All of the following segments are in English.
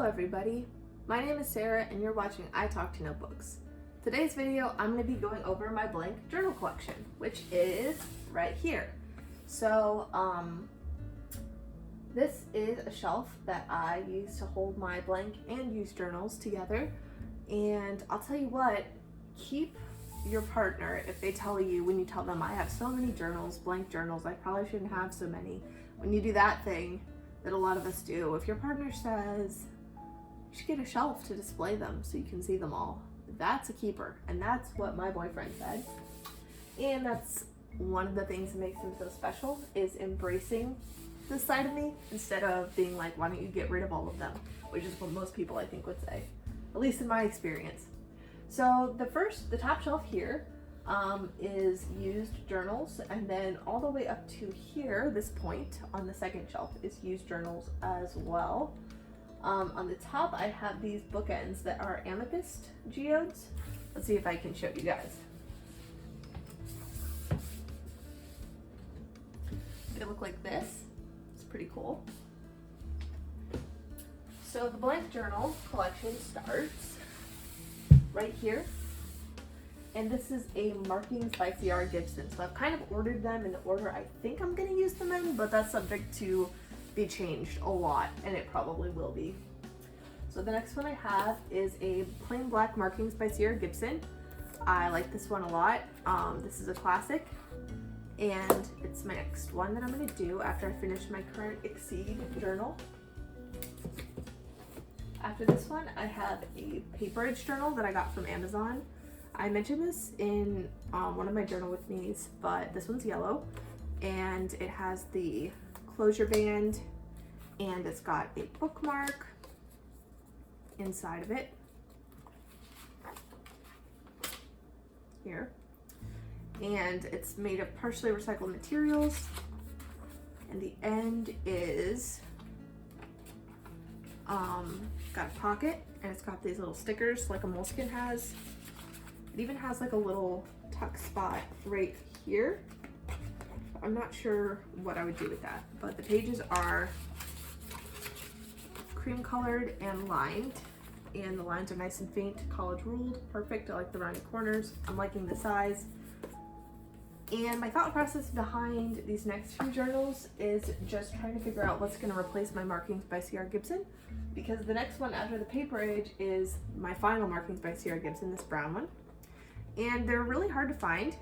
Hello everybody, my name is Sarah and you're watching I Talk to Notebooks. Today's video I'm going to be going over my blank journal collection, which is right here. So this is a shelf that I use to hold my blank and used journals together, and I'll tell you what, keep your partner if they tell you, when you tell them I have so many journals, blank journals, I probably shouldn't have so many. When you do that thing that a lot of us do, if your partner says you should get a shelf to display them so you can see them all, that's a keeper. And that's what my boyfriend said, and that's one of the things that makes him so special, is embracing this side of me instead of being like, why don't you get rid of all of them, which is what most people I think would say, at least in my experience. So the top shelf here is used journals, and then all the way up to here, this point on the second shelf, is used journals as well. On the top I have these bookends that are amethyst geodes. Let's see if I can show you guys. They look like this. It's pretty cool. So the blank journal collection starts right here, and this is a Markings by C.R. Gibson. So I've kind of ordered them in the order I think I'm going to use them in, but that's subject to be changed a lot, and it probably will be. So the next one I have is a plain black Markings by C.R. Gibson. I like this one a lot. This is a classic, and it's my next one that I'm going to do after I finish my current Exceed journal. After this one, I have a paperage journal that I got from Amazon. I mentioned this in one of my journal with me's, but this one's yellow, and it has the closure band, and it's got a bookmark inside of it here, and it's made of partially recycled materials, and the end is got a pocket, and it's got these little stickers like a moleskin has. It even has like a little tuck spot right here. I'm not sure what I would do with that, but the pages are cream colored and lined, and the lines are nice and faint, college ruled, perfect. I like the rounded corners. I'm liking the size. And my thought process behind these next few journals is just trying to figure out what's going to replace my Markings by C.R. Gibson, because the next one after the paperage is my final Markings by C.R. Gibson, this brown one. And they're really hard to find.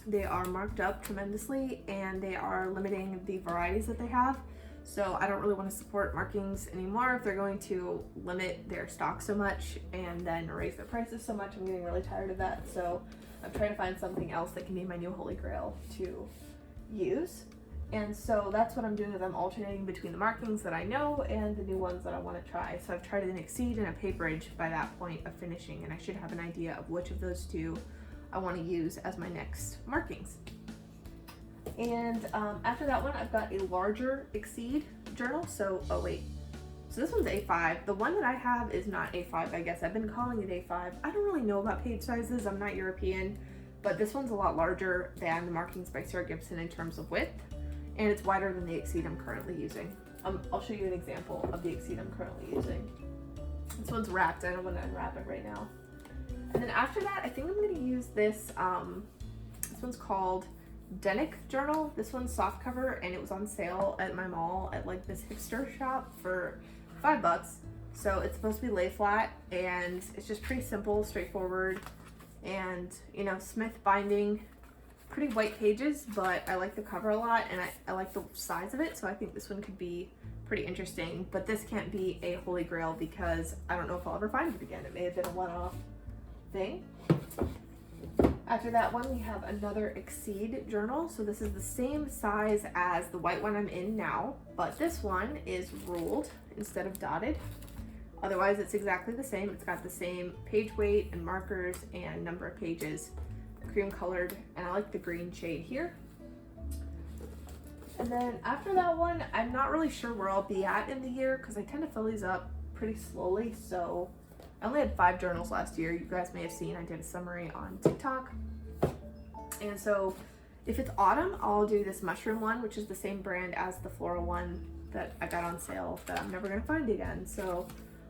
They are marked up tremendously, and they are limiting the varieties that they have. So I don't really want to support Markings anymore if they're going to limit their stock so much and then raise their prices so much. I'm getting really tired of that. So I'm trying to find something else that can be my new holy grail to use. And so that's what I'm doing, is I'm alternating between the Markings that I know and the new ones that I want to try. So I've tried an Exceed and a paperage by that point of finishing, and I should have an idea of which of those two I want to use as my next Markings. And after that one, I've got a larger Exceed journal. So this one's A5. The one that I have is not A5, I guess. I've been calling it A5. I don't really know about page sizes. I'm not European, but this one's a lot larger than the Markings by C.R. Gibson in terms of width, and it's wider than the Exceed I'm currently using. I'll show you an example of the Exceed I'm currently using. This one's wrapped. I don't want to unwrap it right now. And then after that, I think I'm going to use this. This one's called Denick Journal. This one's soft cover, and it was on sale at my mall at like this hipster shop for $5. So it's supposed to be lay flat, and it's just pretty simple, straightforward, and you know, Smith binding, pretty white pages, but I like the cover a lot, and I like the size of it, so I think this one could be pretty interesting. But this can't be a holy grail because I don't know if I'll ever find it again. It may have been a one-off thing. After that one, we have another Exceed journal. So this is the same size as the white one I'm in now, but this one is ruled instead of dotted. Otherwise, it's exactly the same. It's got the same page weight and markers and number of pages, cream colored, and I like the green shade here. And then after that one, I'm not really sure where I'll be at in the year because I tend to fill these up pretty slowly. So I only had 5 journals last year. You guys may have seen I did a summary on TikTok. And so if it's autumn, I'll do this mushroom one, which is the same brand as the floral one that I got on sale that I'm never gonna find again. So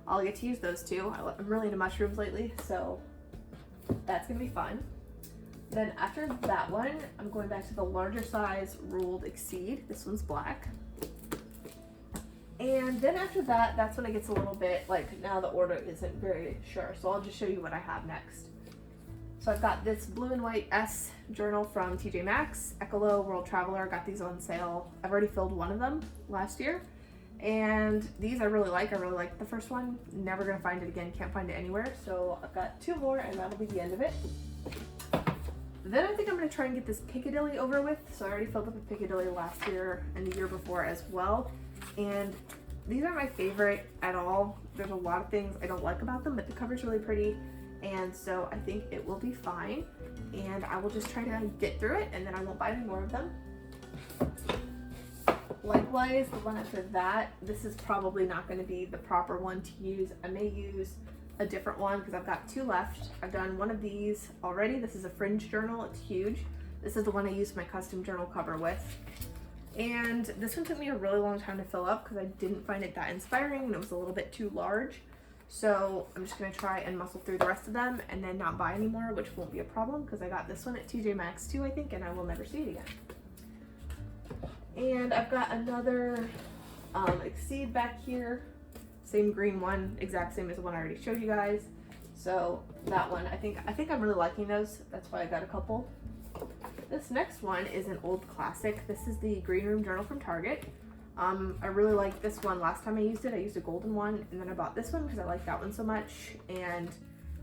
I'll get to use those two. I'm really into mushrooms lately, so that's gonna be fun. Then after that one, I'm going back to the larger size ruled Exceed. This one's black. And then after that, that's when it gets a little bit like, now the order isn't very sure. So I'll just show you what I have next. So I've got this blue and white S journal from TJ Maxx, Ecolo, World Traveler. Got these on sale. I've already filled one of them last year. And these I really like. I really like the first one. Never gonna find it again. Can't find it anywhere. So I've got two more and that'll be the end of it. Then I think I'm gonna try and get this Piccadilly over with. So I already filled up a Piccadilly last year and the year before as well. And these aren't my favorite at all. There's a lot of things I don't like about them, but the cover's really pretty. And so I think it will be fine. And I will just try to get through it and then I won't buy any more of them. Likewise, the one after that, this is probably not going to be the proper one to use. I may use a different one because I've got two left. I've done one of these already. This is a Fringe Journal. It's huge. This is the one I used my custom journal cover with. And this one took me a really long time to fill up because I didn't find it that inspiring and it was a little bit too large. So I'm just going to try and muscle through the rest of them and then not buy anymore, which won't be a problem because I got this one at TJ Maxx too, I think, and I will never see it again. And I've got another Exceed back here. Same green one, exact same as the one I already showed you guys. So that one, I think I'm really liking those. That's why I got a couple. This next one is an old classic. This is the Green Room Journal from Target. I really like this one. Last time I used it, I used a golden one, and then I bought this one because I like that one so much. And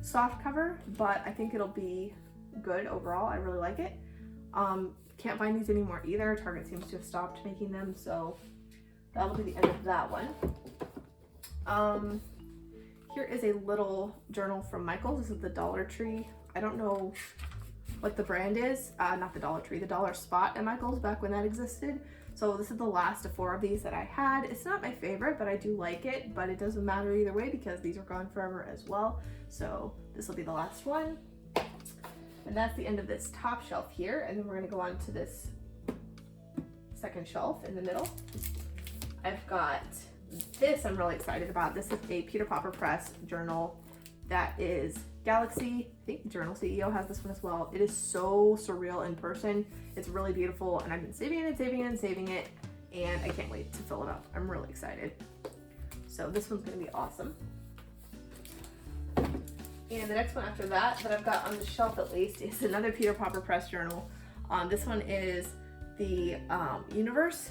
soft cover, but I think it'll be good overall. I really like it. Can't find these anymore either. Target seems to have stopped making them, so that'll be the end of that one. Here is a little journal from Michaels. This is the Dollar Tree. I don't know what the brand is. Not the Dollar Tree, the Dollar Spot at Michaels back when that existed. So this is the last of 4 of these that I had. It's not my favorite, but I do like it, but it doesn't matter either way because these are gone forever as well. So this will be the last one. And that's the end of this top shelf here. And then we're gonna go on to this second shelf in the middle. I've got this I'm really excited about. This is a Peter Popper Press journal that is Galaxy. I think Journal CEO has this one as well. It is so surreal in person. It's really beautiful and I've been saving it and saving it and saving it and I can't wait to fill it up. I'm really excited. So this one's gonna be awesome. And the next one after that I've got on the shelf at least is another Peter Popper Press journal. This one is the Universe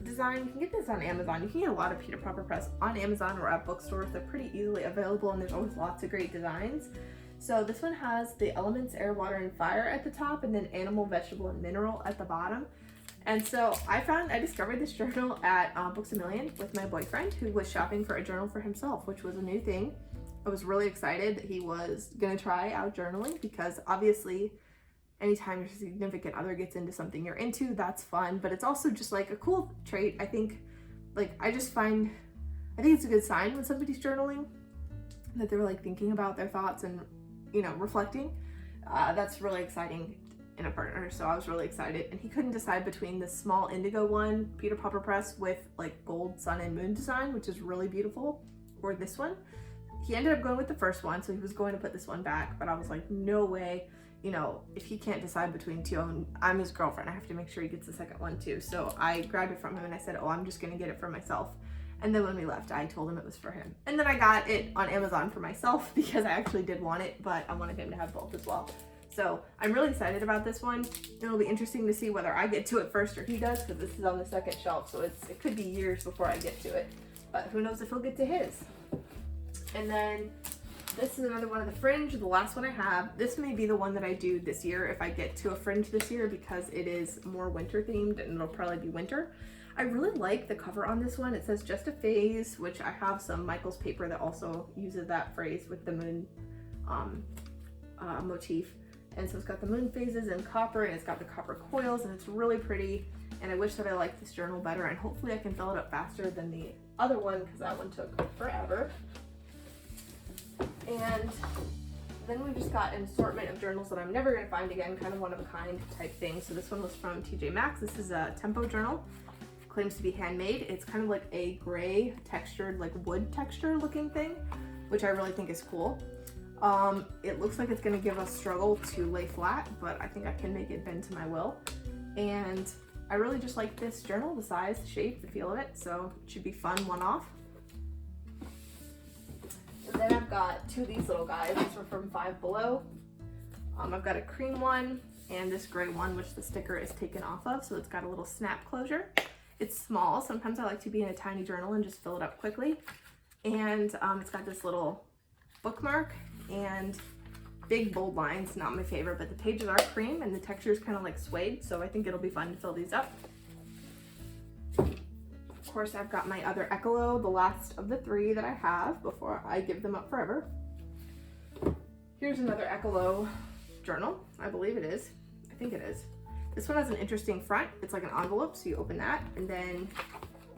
design. You can get this on Amazon. You can get a lot of Peter Popper Press on Amazon or at bookstores. They're pretty easily available and there's always lots of great designs. So this one has the elements air, water, and fire at the top and then animal, vegetable, and mineral at the bottom. And so I discovered this journal at Books A Million with my boyfriend who was shopping for a journal for himself, which was a new thing. I was really excited that he was gonna try out journaling because obviously anytime your significant other gets into something you're into, that's fun, but it's also just like a cool trait. I think it's a good sign when somebody's journaling that they're like thinking about their thoughts and, you know, reflecting. That's really exciting in a partner, so I was really excited. And he couldn't decide between this small indigo one, Peter Popper Press with like gold sun and moon design, which is really beautiful, or this one. He ended up going with the first one, so he was going to put this one back, but I was like, no way. You know, if he can't decide between two, I'm his girlfriend, I have to make sure he gets the second one too. So I grabbed it from him and I said, oh, I'm just gonna get it for myself. And then when we left, I told him it was for him. And then I got it on Amazon for myself because I actually did want it, but I wanted him to have both as well. So I'm really excited about this one. It'll be interesting to see whether I get to it first or he does, because this is on the second shelf, so it could be years before I get to it. But who knows if he'll get to his. And then this is another one of the Fringe, the last one I have. This may be the one that I do this year if I get to a Fringe this year because it is more winter themed and it'll probably be winter. I really like the cover on this one. It says just a phase, which I have some Michaels paper that also uses that phrase with the moon motif. And so it's got the moon phases in copper and it's got the copper coils and it's really pretty. And I wish that I liked this journal better and hopefully I can fill it up faster than the other one because that one took forever. And then we just got an assortment of journals that I'm never going to find again, kind of one of a kind type thing. So this one was from TJ Maxx. This is a Tempo journal. claims to be handmade. It's kind of like a gray textured, like wood texture looking thing, which I really think is cool. It looks like it's gonna give us struggle to lay flat, but I think I can make it bend to my will. And I really just like this journal, the size, the shape, the feel of it, so it should be fun one-off. And then I've got two of these little guys. These are from Five Below. I've got a cream one and this gray one, which the sticker is taken off of, so it's got a little snap closure. It's small. Sometimes I like to be in a tiny journal and just fill it up quickly. And it's got this little bookmark and big bold lines. Not my favorite, but the pages are cream and the texture is kind of like suede, so I think it'll be fun to fill these up. Of course, I've got my other Ecolo, the last of the three that I have before I give them up forever. Here's another Ecolo journal. I believe it is. I think it is. This one has an interesting front. It's like an envelope, so you open that, and then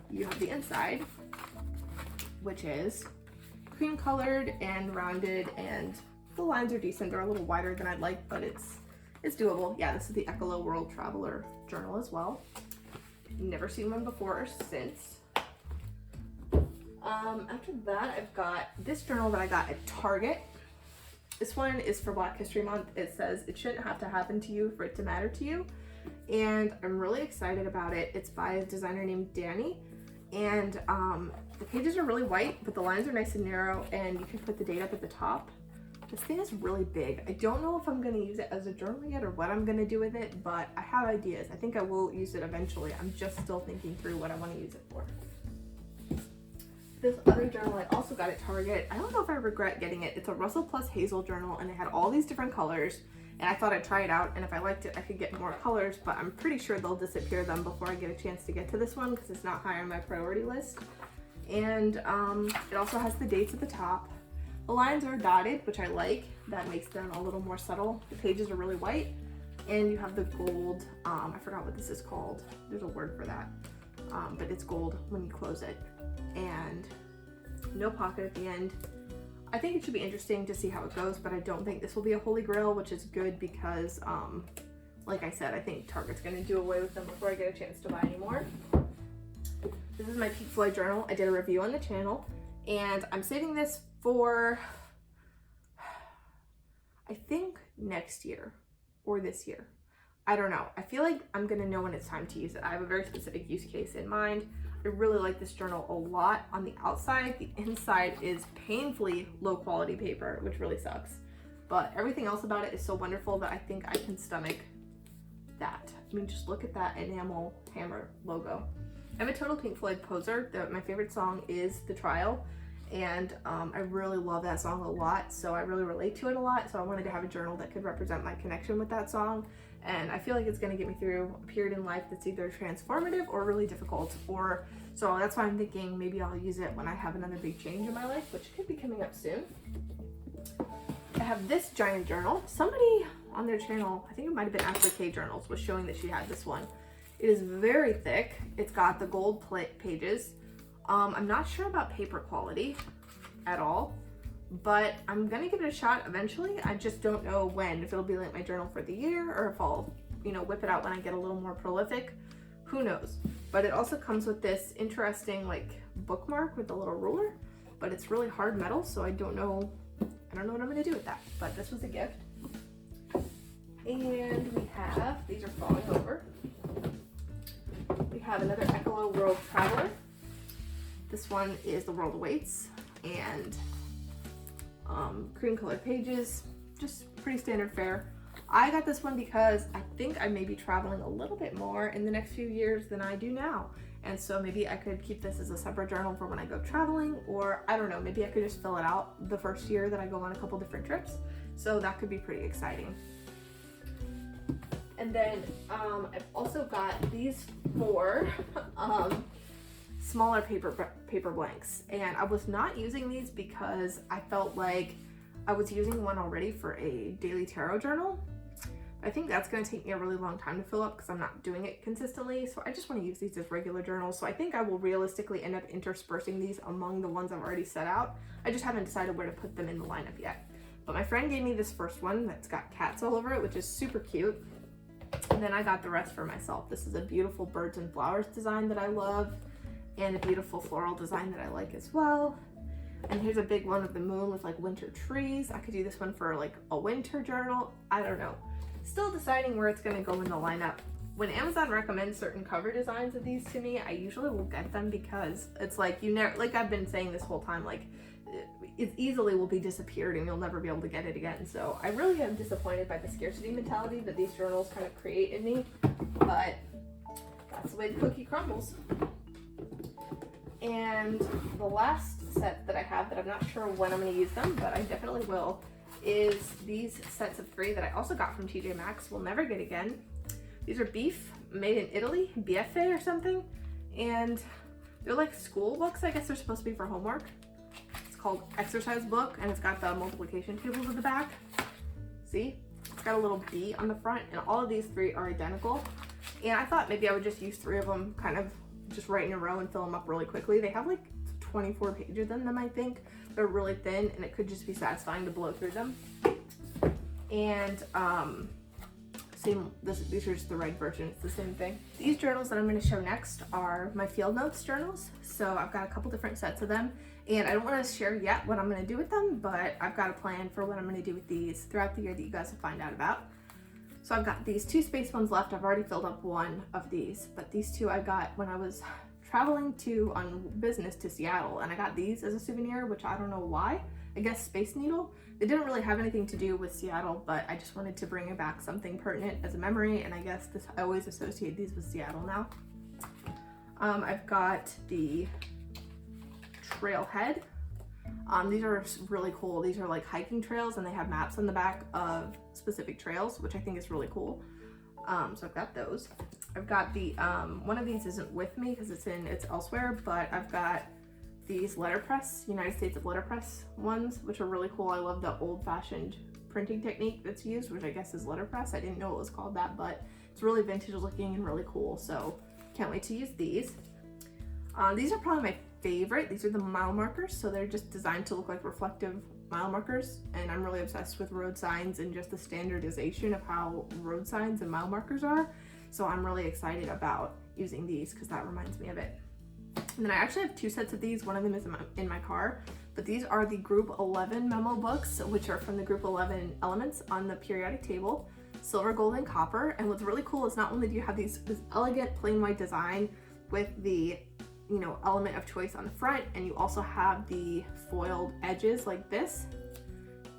you have the inside, which is cream colored and rounded, and the lines are decent. They're a little wider than I'd like, but it's doable. Yeah, this is the Ecolo World Traveler journal as well. Never seen one before or since. After that, I've got this journal that I got at Target. This one is for Black History Month. It says it shouldn't have to happen to you for it to matter to you. And I'm really excited about it. It's by a designer named Danny. And the pages are really white, but the lines are nice and narrow, and you can put the date up at the top. This thing is really big. I don't know if I'm gonna use it as a journal yet or what I'm gonna do with it, but I have ideas. I think I will use it eventually. I'm just still thinking through what I wanna use it for. This other journal I also got at Target. I don't know if I regret getting it. It's a Russell plus Hazel journal, and it had all these different colors, and I thought I'd try it out, and if I liked it, I could get more colors, but I'm pretty sure they'll disappear them before I get a chance to get to this one because it's not high on my priority list. And it also has the dates at the top. The lines are dotted, which I like. That makes them a little more subtle. The pages are really white, and you have the gold, I forgot what this is called. There's a word for that, but it's gold when you close it. And no pocket at the end. I think it should be interesting to see how it goes, but I don't think this will be a holy grail, which is good because, like I said, I think Target's gonna do away with them before I get a chance to buy any more. This is my Pink Floyd journal. I did a review on the channel, and I'm saving this for, I think next year or this year. I don't know. I feel like I'm gonna know when it's time to use it. I have a very specific use case in mind. I really like this journal a lot. On the outside, the inside is painfully low quality paper, which really sucks. But everything else about it is so wonderful that I think I can stomach that. I mean, just look at that enamel hammer logo. I'm a total Pink Floyd poser. My favorite song is The Trial, and I really love that song a lot, so I really relate to it a lot, so I wanted to have a journal that could represent my connection with that song, and I feel like it's going to get me through a period in life that's either transformative or really difficult, or so that's why I'm thinking maybe I'll use it when I have another big change in my life, which could be coming up soon. I have this giant journal. Somebody on their channel, I think it might have been Ashley K Journals, was showing that she had this one. It is very thick. It's got the gold pages. I'm not sure about paper quality at all, but I'm gonna give it a shot eventually. I just don't know when, if it'll be like my journal for the year or if I'll, whip it out when I get a little more prolific. Who knows? But it also comes with this interesting like bookmark with a little ruler, but it's really hard metal, so I don't know what I'm gonna do with that, but this was a gift. And we have, these are falling over. We have another Ecolo World Traveler. This one is The World Awaits, and cream colored pages, just pretty standard fare. I got this one because I think I may be traveling a little bit more in the next few years than I do now. And so maybe I could keep this as a separate journal for when I go traveling, or I don't know, maybe I could just fill it out the first year that I go on a couple different trips. So that could be pretty exciting. And then I've also got these 4 smaller paper blanks, and I was not using these because I felt like I was using one already for a daily tarot journal. I think that's going to take me a really long time to fill up because I'm not doing it consistently, so I just want to use these as regular journals. So I think I will realistically end up interspersing these among the ones I've already set out. I just haven't decided where to put them in the lineup yet. But my friend gave me this first one that's got cats all over it, which is super cute. And then I got the rest for myself. This is a beautiful birds and flowers design that I love, and a beautiful floral design that I like as well. And here's a big one of the moon with like winter trees. I could do this one for like a winter journal. I don't know. Still deciding where it's gonna go in the lineup. When Amazon recommends certain cover designs of these to me, I usually will get them because it's like, you never, like I've been saying this whole time, like it easily will be disappeared and you'll never be able to get it again. So I really am disappointed by the scarcity mentality that these journals kind of create in me, but that's the way the cookie crumbles. And the last set that I have that I'm not sure when I'm going to use them, but I definitely will, is these sets of 3 that I also got from TJ Maxx, will never get again. These are beef, made in Italy, BFA or something, and they're like school books. I guess they're supposed to be for homework. It's called Exercise Book, and it's got the multiplication tables at the back. See? It's got a little B on the front, and all of these 3 are identical. And I thought maybe I would just use 3 of them, kind of just right in a row and fill them up really quickly. They have like 24 pages in them, I think. They're really thin, and it could just be satisfying to blow through them. And these are just the red version. It's the same thing. These journals that I'm going to show next are my field notes journals. So I've got a couple different sets of them, and I don't want to share yet what I'm going to do with them, but I've got a plan for what I'm going to do with these throughout the year that you guys will find out about. So I've got these 2 space ones left. I've already filled up one of these, but these 2 I got when I was traveling on business to Seattle, and I got these as a souvenir, which I don't know why. I guess Space Needle. They didn't really have anything to do with Seattle, but I just wanted to bring back something pertinent as a memory, and I guess I always associate these with Seattle now. I've got the Trailhead. These are really cool. These are like hiking trails, and they have maps on the back of specific trails, which I think is really cool. So I've got those. I've got the, one of these isn't with me because it's elsewhere, but I've got these letterpress, United States of letterpress ones, which are really cool. I love the old-fashioned printing technique that's used, which I guess is letterpress. I didn't know it was called that, but it's really vintage looking and really cool, so can't wait to use these. These are probably my favorite. These are the mile markers, so they're just designed to look like reflective mile markers, and I'm really obsessed with road signs and just the standardization of how road signs and mile markers are, so I'm really excited about using these because that reminds me of it. And then I actually have 2 sets of these. One of them is in my car, but these are the Group 11 memo books, which are from the Group 11 elements on the periodic table, silver, gold, and copper. And what's really cool is not only do you have this elegant plain white design with the, element of choice on the front, and you also have the foiled edges like this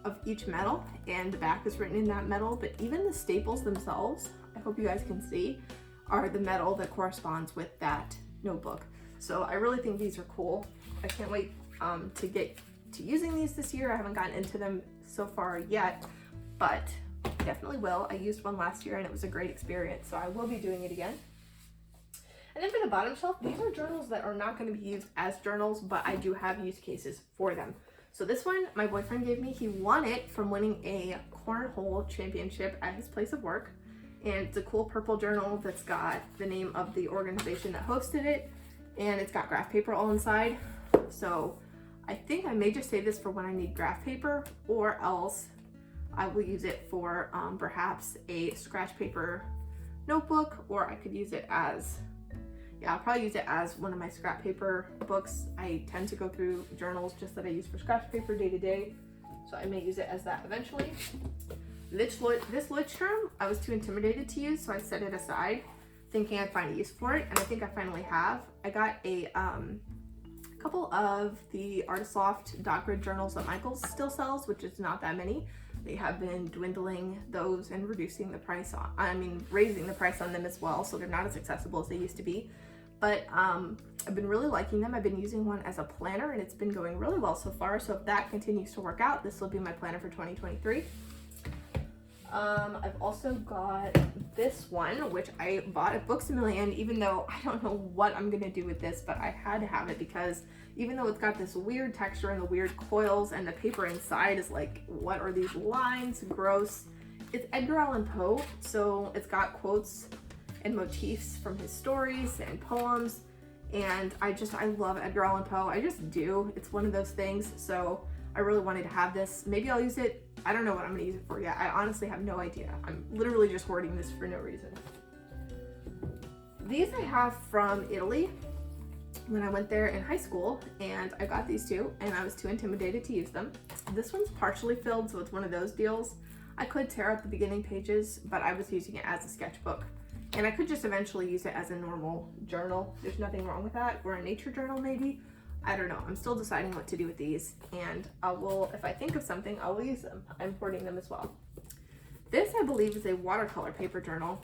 of each metal, and the back is written in that metal, but even the staples themselves, I hope you guys can see, are the metal that corresponds with that notebook. So I really think these are cool. I can't wait to get to using these this year. I haven't gotten into them so far yet, but definitely will. I used one last year and it was a great experience, so I will be doing it again. And then for the bottom shelf, these are journals that are not going to be used as journals, but I do have use cases for them. So this one, my boyfriend gave me. He won it from winning a cornhole championship at his place of work. And it's a cool purple journal that's got the name of the organization that hosted it, and it's got graph paper all inside. So I think I may just save this for when I need graph paper, or else I will use it for perhaps a scratch paper notebook, or I could use it as, I'll probably use it as one of my scrap paper books. I tend to go through journals just that I use for scratch paper day to day, so I may use it as that eventually. This Lloyd term, I was too intimidated to use, so I set it aside, thinking I'd find a use for it, and I think I finally have. I got a couple of the Artist Loft dot grid journals that Michaels still sells, which is not that many. They have been dwindling those and reducing the price on, raising the price on them as well, so they're not as accessible as they used to be. But I've been really liking them. I've been using one as a planner, and it's been going really well so far, so if that continues to work out, this will be my planner for 2023. I've also got this one, which I bought at Books A Million, even though I don't know what I'm gonna do with this, but I had to have it because even though it's got this weird texture and the weird coils, and the paper inside is like, what are these lines? Gross. It's Edgar Allan Poe, so it's got quotes and motifs from his stories and poems, and I love Edgar Allan Poe. I just do. It's one of those things, so I really wanted to have this. Maybe I'll use it I don't know what I'm gonna use it for yet. I honestly have no idea. I'm literally just hoarding this for no reason. These I have from Italy when I went there in high school, and I got these two and I was too intimidated to use them. This one's partially filled, so it's one of those deals. I could tear out the beginning pages, but I was using it as a sketchbook. And I could just eventually use it as a normal journal. There's nothing wrong with that. Or a nature journal maybe. I don't know. I'm still deciding what to do with these. And I will, if I think of something, I will use them. I'm hoarding them as well. This, I believe, is a watercolor paper journal,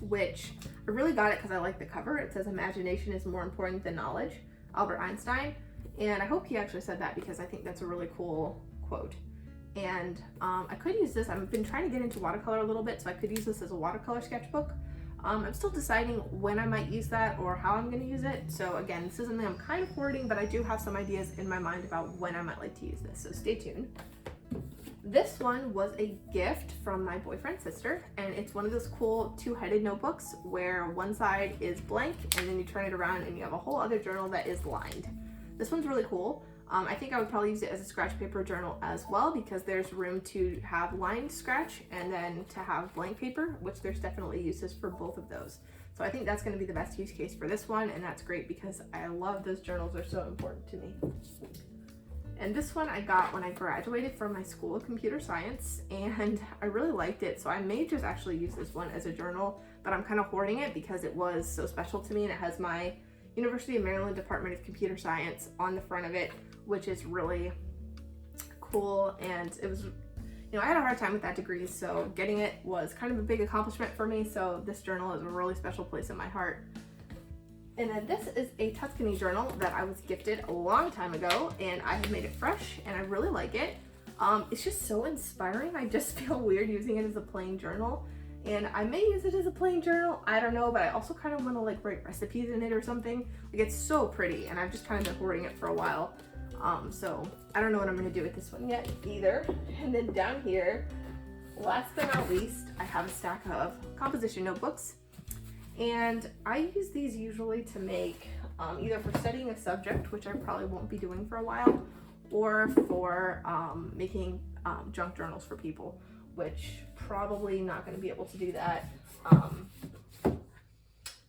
which I really got it because I like the cover. It says imagination is more important than knowledge, Albert Einstein. And I hope he actually said that because I think that's a really cool quote. And I could use this. I've been trying to get into watercolor a little bit, so I could use this as a watercolor sketchbook. I'm still deciding when I might use that or how I'm going to use it. So again, this is something I'm kind of hoarding, but I do have some ideas in my mind about when I might like to use this. So stay tuned. This one was a gift from my boyfriend's sister, and it's one of those cool two-headed notebooks where one side is blank and then you turn it around and you have a whole other journal that is lined. This one's really cool. I think I would probably use it as a scratch paper journal as well, because there's room to have lined scratch and then to have blank paper, which there's definitely uses for both of those. So I think that's going to be the best use case for this one, and that's great because I love those journals. They're so important to me. And this one I got when I graduated from my school of computer science, and I really liked it. So I may just actually use this one as a journal, but I'm kind of hoarding it because it was so special to me, and it has my University of Maryland Department of Computer Science on the front of it, which is really cool. And it was, you know, I had a hard time with that degree, so getting it was kind of a big accomplishment for me. So this journal is a really special place in my heart. And then this is a Tuscany journal that I was gifted a long time ago, and I have made it fresh and I really like it. It's just so inspiring. I just feel weird using it as a plain journal. And I may use it as a plain journal, I don't know, but I also kind of want to like write recipes in it or something. Like, it's so pretty, and I've just kind of been hoarding it for a while. So I don't know what I'm going to do with this one yet either. And then down here, last but not least, I have a stack of composition notebooks. And I use these usually to make either for studying a subject, which I probably won't be doing for a while, or for making junk journals for people, which probably not going to be able to do that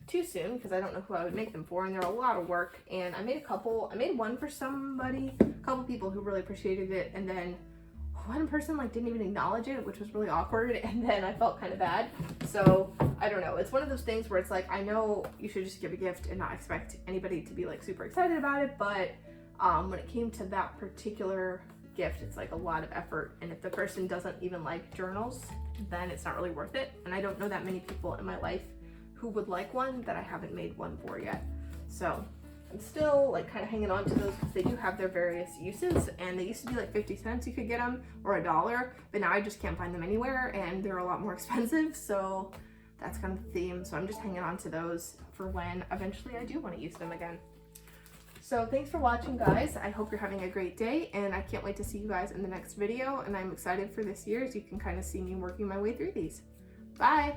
too soon because I don't know who I would make them for, and they're a lot of work. And I made a couple. I made one for somebody, a couple people who really appreciated it, and then one person like didn't even acknowledge it, which was really awkward, and then I felt kind of bad. So I don't know, it's one of those things where it's like, I know you should just give a gift and not expect anybody to be like super excited about it, but when it came to that particular gift, it's like a lot of effort, and if the person doesn't even like journals, then it's not really worth it. And I don't know that many people in my life who would like one that I haven't made one for yet. So I'm still like kind of hanging on to those because they do have their various uses, and they used to be like 50 cents you could get them, or $1, but now I just can't find them anywhere and they're a lot more expensive. So that's kind of the theme. So I'm just hanging on to those for when eventually I do want to use them again. So thanks for watching, guys. I hope you're having a great day, and I can't wait to see you guys in the next video, and I'm excited for this year as you can kind of see me working my way through these. Bye!